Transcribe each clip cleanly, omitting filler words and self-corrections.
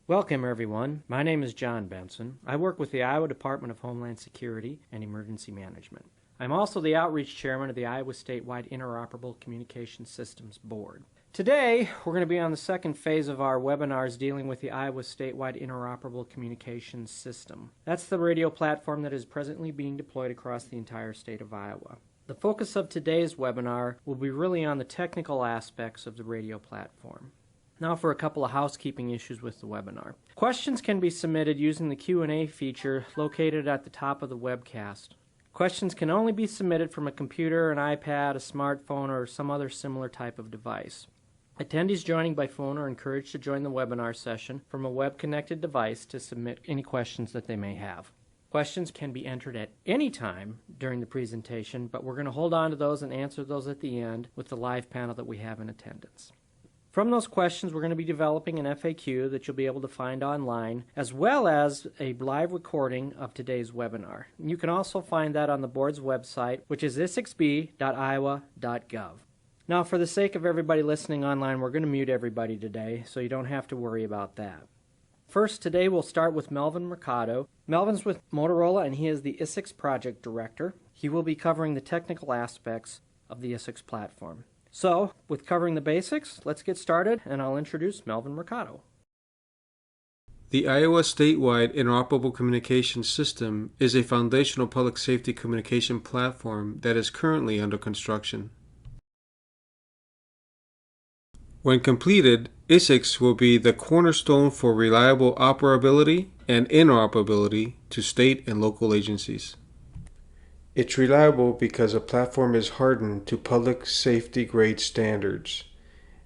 Welcome everyone. My name is John Benson. I work with the Iowa Department of Homeland Security and Emergency Management. I'm also the Outreach Chairman of the Iowa Statewide Interoperable Communication Systems Board. Today, we're going to be on the second phase of our webinars dealing with the Iowa Statewide Interoperable Communications System. That's the radio platform that is presently being deployed across the entire state of Iowa. The focus of today's webinar will be really on the technical aspects of the radio platform. Now for a couple of housekeeping issues with the webinar. Questions can be submitted using the Q&A feature located at the top of the webcast. Questions can only be submitted from a computer, an iPad, a smartphone, or some other similar type of device. Attendees joining by phone are encouraged to join the webinar session from a web-connected device to submit any questions that they may have. Questions can be entered at any time during the presentation, but we're going to hold on to those and answer those at the end with the live panel that we have in attendance. From those questions, we're going to be developing an FAQ that you'll be able to find online, as well as a live recording of today's webinar. You can also find that on the board's website, which is isicsb.iowa.gov. Now, for the sake of everybody listening online, we're going to mute everybody today, so you don't have to worry about that. First, today we'll start with Melvin Mercado. Melvin's with Motorola, and he is the ISICS Project Director. He will be covering the technical aspects of the ISICS platform. So, with covering the basics, let's get started, and I'll introduce Melvin Mercado. The Iowa Statewide Interoperable Communication System is a foundational public safety communication platform that is currently under construction. When completed, ISICS will be the cornerstone for reliable operability and interoperability to state and local agencies. It's reliable because the platform is hardened to public safety grade standards.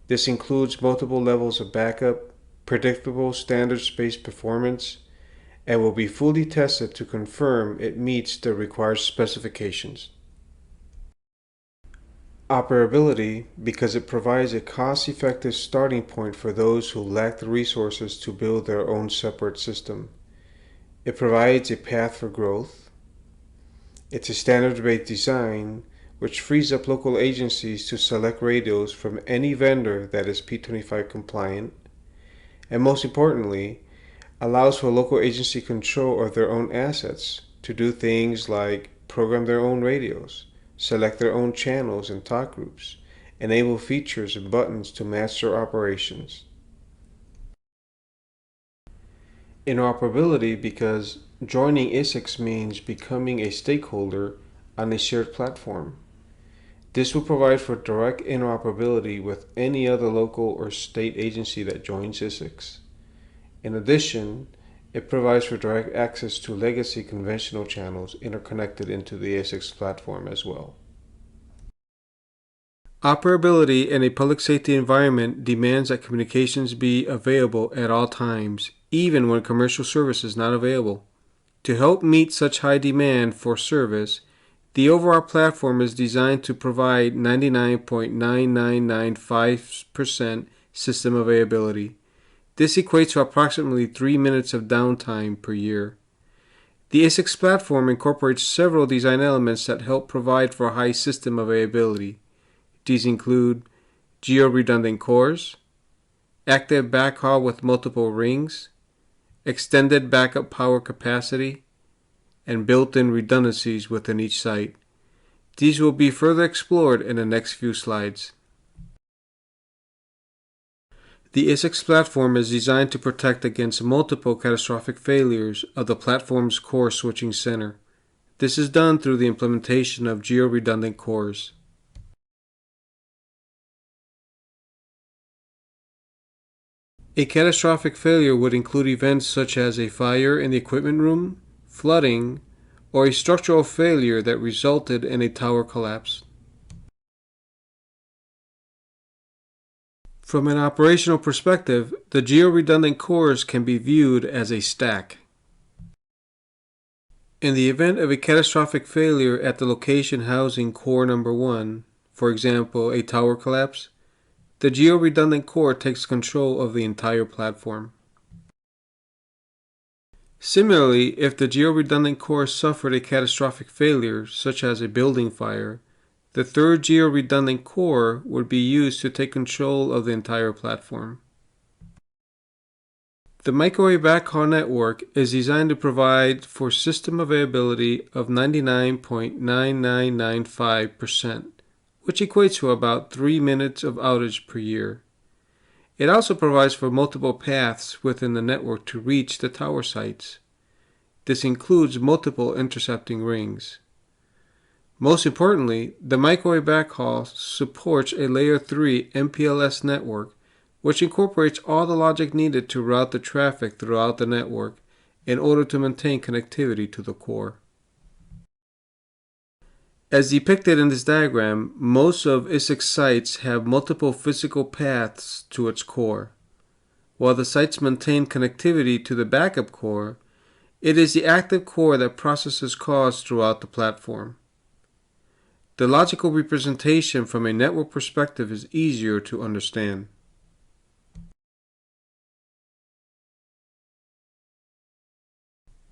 This includes multiple levels of backup, predictable standards-based performance, and will be fully tested to confirm it meets the required specifications. Operability because it provides a cost-effective starting point for those who lack the resources to build their own separate system. It provides a path for growth. It's a standards-based design which frees up local agencies to select radios from any vendor that is P25 compliant, and most importantly, allows for local agency control of their own assets to do things like program their own radios, select their own channels and talk groups, enable features and buttons to match their operations. Interoperability because joining ISICS means becoming a stakeholder on a shared platform. This will provide for direct interoperability with any other local or state agency that joins ISICS. In addition, it provides for direct access to legacy conventional channels interconnected into the Essex Platform as well. Operability in a public safety environment demands that communications be available at all times, even when commercial service is not available. To help meet such high demand for service, the overall platform is designed to provide 99.9995% system availability. This equates to approximately 3 minutes of downtime per year. The Essex Platform incorporates several design elements that help provide for high system availability. These include geo-redundant cores, active backhaul with multiple rings, extended backup power capacity, and built-in redundancies within each site. These will be further explored in the next few slides. The Essex Platform is designed to protect against multiple catastrophic failures of the platform's core switching center. This is done through the implementation of geo-redundant cores. A catastrophic failure would include events such as a fire in the equipment room, flooding, or a structural failure that resulted in a tower collapse. From an operational perspective, the geo-redundant cores can be viewed as a stack. In the event of a catastrophic failure at the location housing core number 1, for example, a tower collapse, the geo-redundant core takes control of the entire platform. Similarly, if the geo-redundant core suffered a catastrophic failure, such as a building fire, the third geo-redundant core would be used to take control of the entire platform. The microwave backhaul network is designed to provide for system availability of 99.9995%, which equates to about 3 minutes of outage per year. It also provides for multiple paths within the network to reach the tower sites. This includes multiple intercepting rings. Most importantly, the microwave backhaul supports a Layer 3 MPLS network, which incorporates all the logic needed to route the traffic throughout the network in order to maintain connectivity to the core. As depicted in this diagram, most of ISICS sites have multiple physical paths to its core. While the sites maintain connectivity to the backup core, it is the active core that processes calls throughout the platform. The logical representation from a network perspective is easier to understand.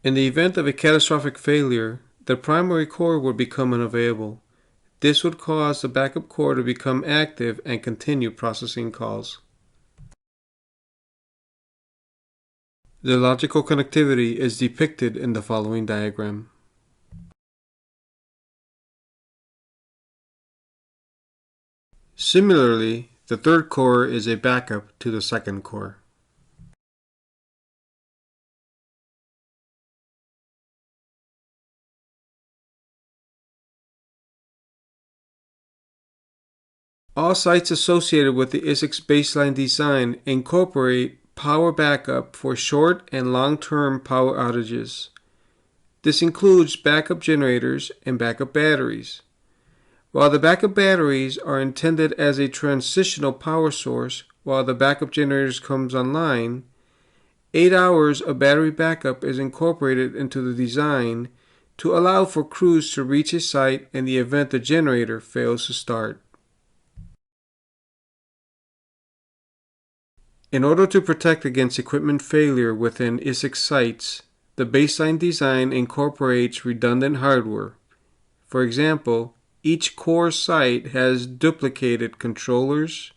In the event of a catastrophic failure, the primary core would become unavailable. This would cause the backup core to become active and continue processing calls. The logical connectivity is depicted in the following diagram. Similarly, the third core is a backup to the second core. All sites associated with the Essex baseline design incorporate power backup for short and long-term power outages. This includes backup generators and backup batteries. While the backup batteries are intended as a transitional power source while the backup generators comes online, 8 hours of battery backup is incorporated into the design to allow for crews to reach a site in the event the generator fails to start. In order to protect against equipment failure within ISICS sites, the baseline design incorporates redundant hardware. For example, each core site has duplicated controllers,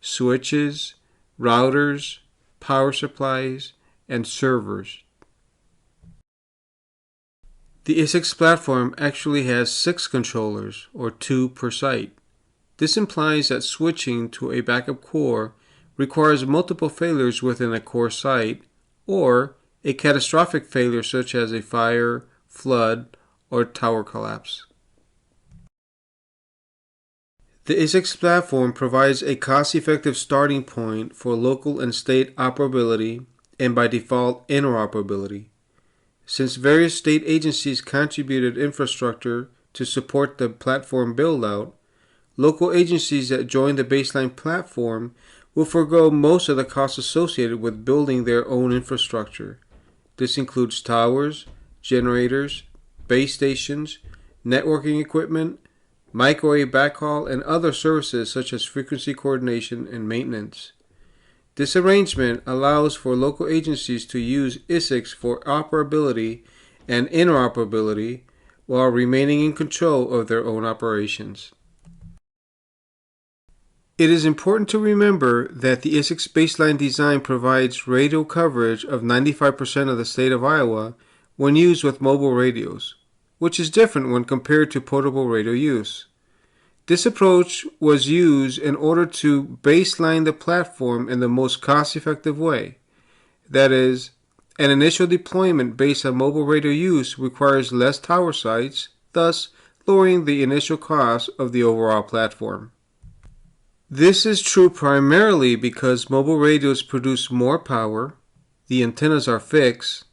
switches, routers, power supplies, and servers. The Essex Platform actually has 6 controllers, or 2 per site. This implies that switching to a backup core requires multiple failures within a core site, or a catastrophic failure such as a fire, flood, or tower collapse. The Essex Platform provides a cost-effective starting point for local and state operability and by default interoperability. Since various state agencies contributed infrastructure to support the platform build-out, local agencies that join the baseline platform will forego most of the costs associated with building their own infrastructure. This includes towers, generators, base stations, networking equipment, microwave backhaul, and other services such as frequency coordination and maintenance. This arrangement allows for local agencies to use ISICS for operability and interoperability while remaining in control of their own operations. It is important to remember that the Isic's baseline design provides radio coverage of 95% of the state of Iowa when used with mobile radios, which is different when compared to portable radio use. This approach was used in order to baseline the platform in the most cost-effective way. That is, an initial deployment based on mobile radio use requires less tower sites, thus lowering the initial cost of the overall platform. This is true primarily because mobile radios produce more power, the antennas are fixed,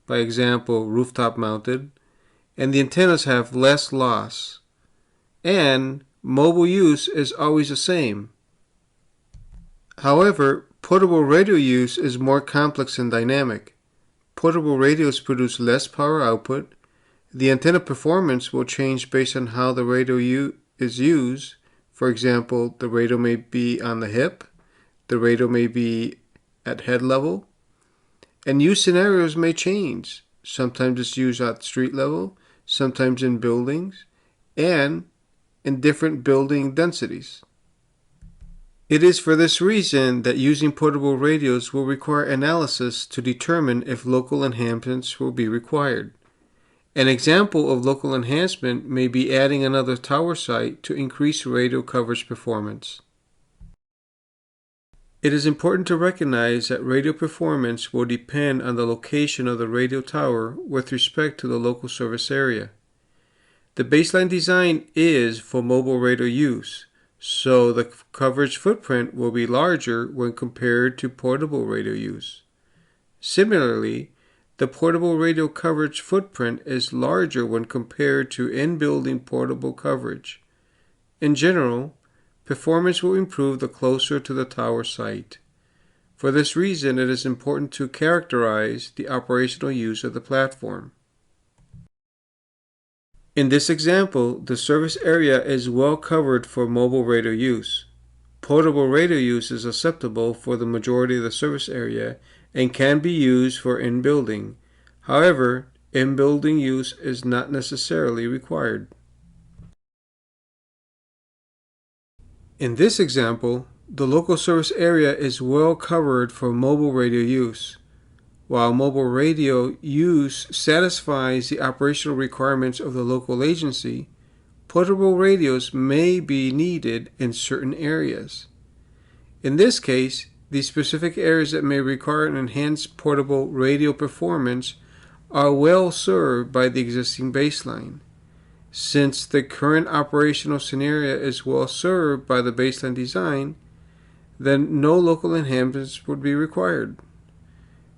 by example rooftop mounted, and the antennas have less loss, and mobile use is always the same. However, portable radio use is more complex and dynamic. Portable radios produce less power output, the antenna performance will change based on how the radio is used. For example, the radio may be on the hip, the radio may be at head level, and use scenarios may change. Sometimes it's used at street level, sometimes in buildings, and in different building densities. It is for this reason that using portable radios will require analysis to determine if local enhancements will be required. An example of local enhancement may be adding another tower site to increase radio coverage performance. It is important to recognize that radio performance will depend on the location of the radio tower with respect to the local service area. The baseline design is for mobile radio use, so the coverage footprint will be larger when compared to portable radio use. Similarly, the portable radio coverage footprint is larger when compared to in-building portable coverage. In general, performance will improve the closer to the tower site. For this reason, it is important to characterize the operational use of the platform. In this example, the service area is well covered for mobile radio use. Portable radio use is acceptable for the majority of the service area and can be used for in-building. However, in-building use is not necessarily required. In this example, the local service area is well covered for mobile radio use. While mobile radio use satisfies the operational requirements of the local agency, portable radios may be needed in certain areas. In this case, the specific areas that may require an enhanced portable radio performance are well served by the existing baseline. Since the current operational scenario is well served by the baseline design, then no local enhancements would be required.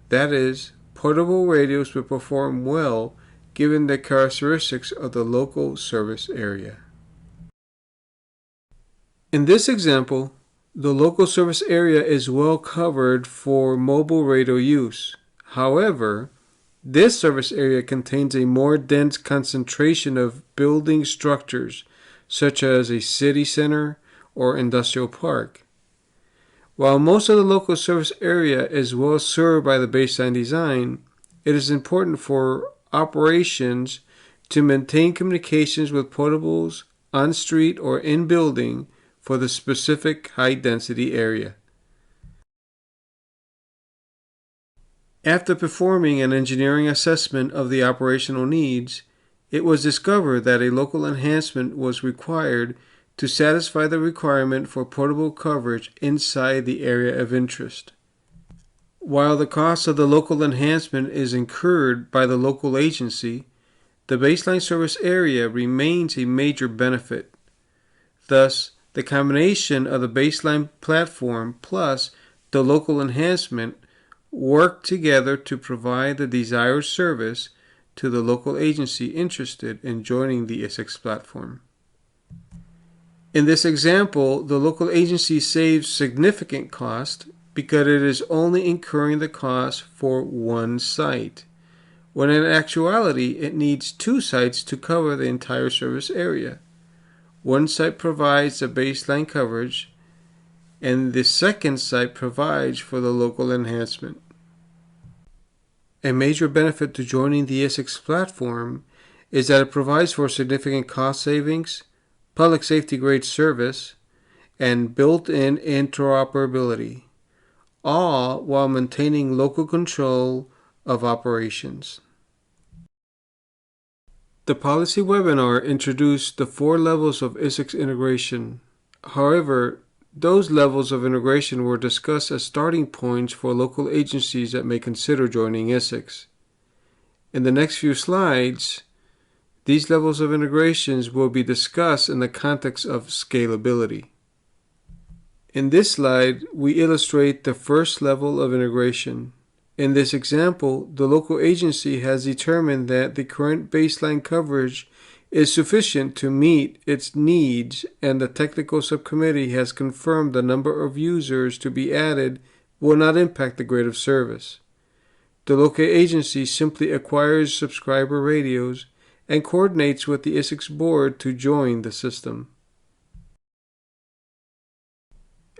That is, portable radios will perform well given the characteristics of the local service area. In this example, the local service area is well covered for mobile radio use. However, this service area contains a more dense concentration of building structures, such as a city center or industrial park. While most of the local service area is well served by the baseline design, it is important for operations to maintain communications with portables on street or in building for the specific high density area. After performing an engineering assessment of the operational needs, it was discovered that a local enhancement was required to satisfy the requirement for portable coverage inside the area of interest. While the cost of the local enhancement is incurred by the local agency, the baseline service area remains a major benefit. Thus, the combination of the baseline platform plus the local enhancement work together to provide the desired service to the local agency interested in joining the Essex Platform. In this example, the local agency saves significant cost because it is only incurring the cost for one site, when in actuality it needs two sites to cover the entire service area. One site provides the baseline coverage, and the second site provides for the local enhancement. A major benefit to joining the Essex Platform is that it provides for significant cost savings, public safety grade service, and built-in interoperability, all while maintaining local control of operations. The policy webinar introduced the 4 levels of ISICS integration. However, those levels of integration were discussed as starting points for local agencies that may consider joining ISICS. In the next few slides, these levels of integrations will be discussed in the context of scalability. In this slide, we illustrate the first level of integration. In this example, the local agency has determined that the current baseline coverage is sufficient to meet its needs, and the technical subcommittee has confirmed the number of users to be added will not impact the grade of service. The local agency simply acquires subscriber radios and coordinates with the ISICS board to join the system.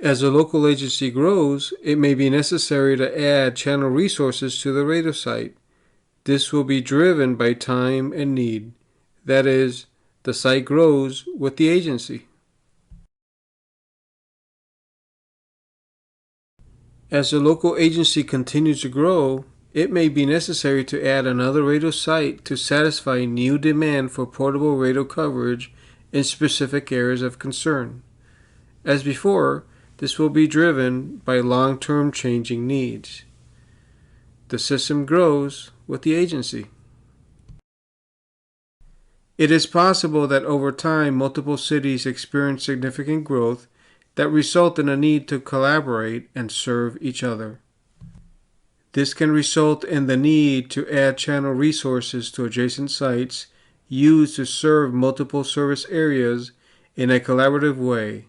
As a local agency grows, it may be necessary to add channel resources to the radio site. This will be driven by time and need. That is, the site grows with the agency. As the local agency continues to grow, it may be necessary to add another radio site to satisfy new demand for portable radio coverage in specific areas of concern. As before, this will be driven by long-term changing needs. The system grows with the agency. It is possible that over time multiple cities experience significant growth that result in a need to collaborate and serve each other. This can result in the need to add channel resources to adjacent sites used to serve multiple service areas in a collaborative way.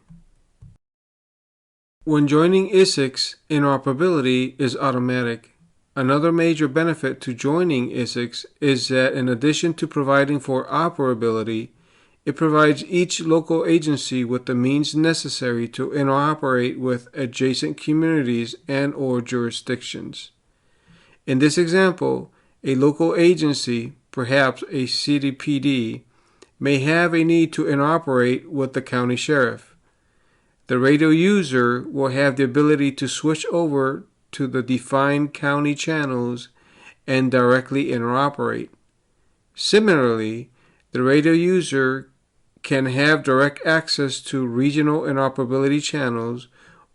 When joining ISICS, interoperability is automatic. Another major benefit to joining ISICS is that in addition to providing for operability, it provides each local agency with the means necessary to interoperate with adjacent communities and/or jurisdictions. In this example, a local agency, perhaps a CDPD, may have a need to interoperate with the county sheriff. The radio user will have the ability to switch over to the defined county channels and directly interoperate. Similarly, the radio user can have direct access to regional interoperability channels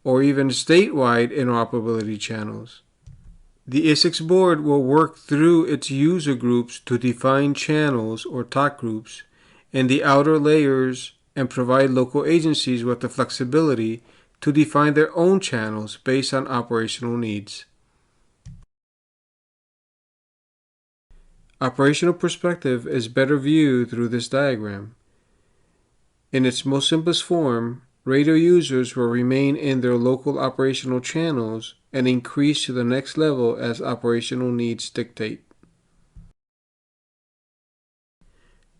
or even statewide interoperability channels. The ISICS board will work through its user groups to define channels or talk groups in the outer layers and provide local agencies with the flexibility to define their own channels based on operational needs. Operational perspective is better viewed through this diagram. In its most simplest form, radio users will remain in their local operational channels and increase to the next level as operational needs dictate.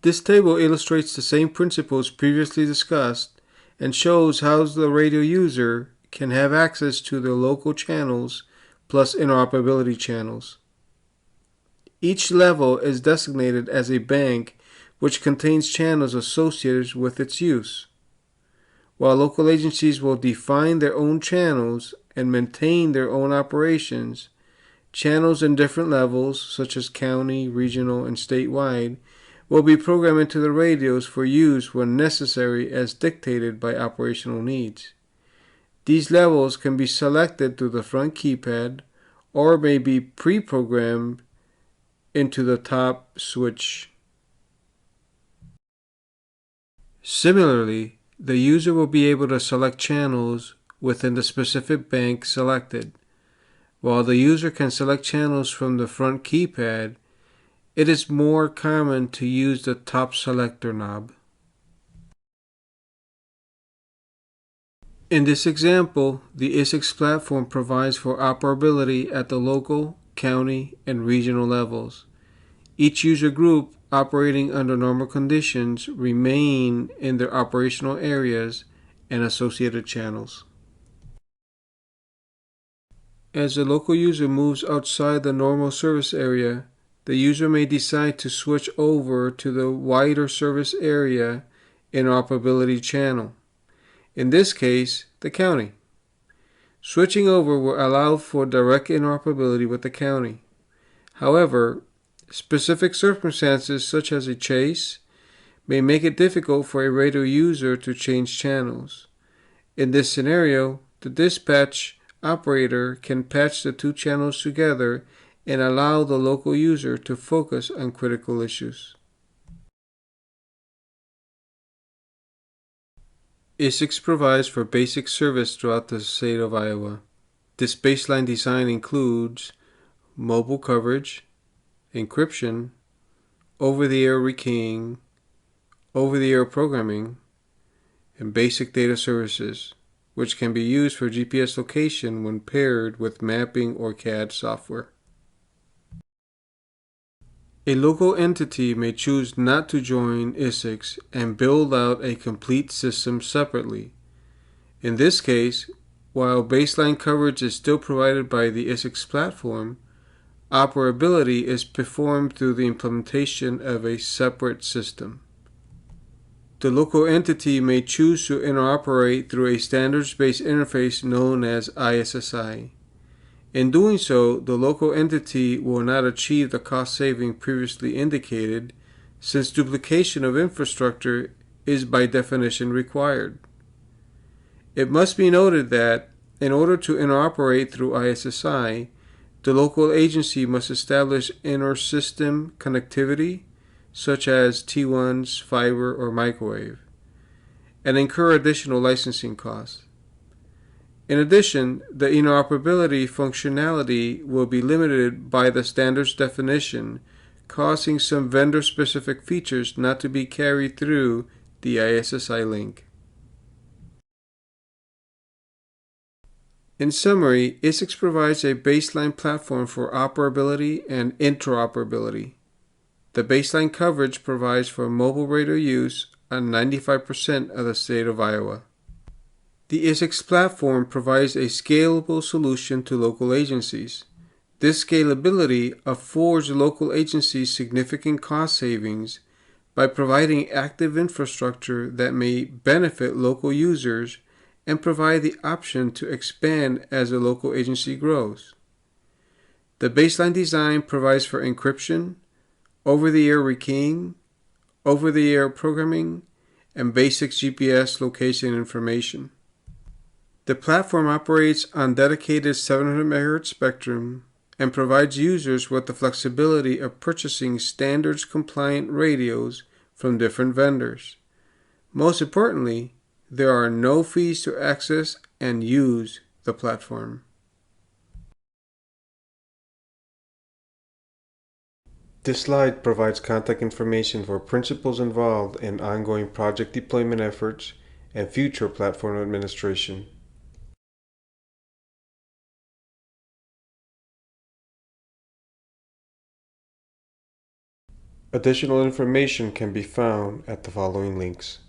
This table illustrates the same principles previously discussed and shows how the radio user can have access to their local channels plus interoperability channels. Each level is designated as a bank which contains channels associated with its use. While local agencies will define their own channels and maintain their own operations, channels in different levels, such as county, regional, and statewide, will be programmed into the radios for use when necessary as dictated by operational needs. These levels can be selected through the front keypad or may be pre-programmed into the top switch. Similarly, the user will be able to select channels within the specific bank selected. While the user can select channels from the front keypad, it is more common to use the top selector knob. In this example, the Essex Platform provides for operability at the local, county, and regional levels. Each user group operating under normal conditions remain in their operational areas and associated channels. As the local user moves outside the normal service area, the user may decide to switch over to the wider service area interoperability channel. In this case, the county. Switching over will allow for direct interoperability with the county. However, specific circumstances such as a chase may make it difficult for a radio user to change channels. In this scenario, the dispatch operator can patch the two channels together and allow the local user to focus on critical issues. ISICS provides for basic service throughout the state of Iowa. This baseline design includes mobile coverage, encryption, over-the-air rekeying, over-the-air programming, and basic data services, which can be used for GPS location when paired with mapping or CAD software. A local entity may choose not to join ISICS and build out a complete system separately. In this case, while baseline coverage is still provided by the Essex Platform, operability is performed through the implementation of a separate system. The local entity may choose to interoperate through a standards-based interface known as ISSI. In doing so, the local entity will not achieve the cost saving previously indicated, since duplication of infrastructure is by definition required. It must be noted that, in order to interoperate through ISSI, the local agency must establish inter-system connectivity, such as T1s, fiber, or microwave, and incur additional licensing costs. In addition, the interoperability functionality will be limited by the standards definition, causing some vendor-specific features not to be carried through the ISSI link. In summary, ISICS provides a baseline platform for operability and interoperability. The baseline coverage provides for mobile radio use on 95% of the state of Iowa. The Essex Platform provides a scalable solution to local agencies. This scalability affords local agencies significant cost savings by providing active infrastructure that may benefit local users and provide the option to expand as a local agency grows. The baseline design provides for encryption, over-the-air rekeying, over-the-air programming, and basic GPS location information. The platform operates on dedicated 700 MHz spectrum and provides users with the flexibility of purchasing standards-compliant radios from different vendors. Most importantly, there are no fees to access and use the platform. This slide provides contact information for principals involved in ongoing project deployment efforts and future platform administration. Additional information can be found at the following links.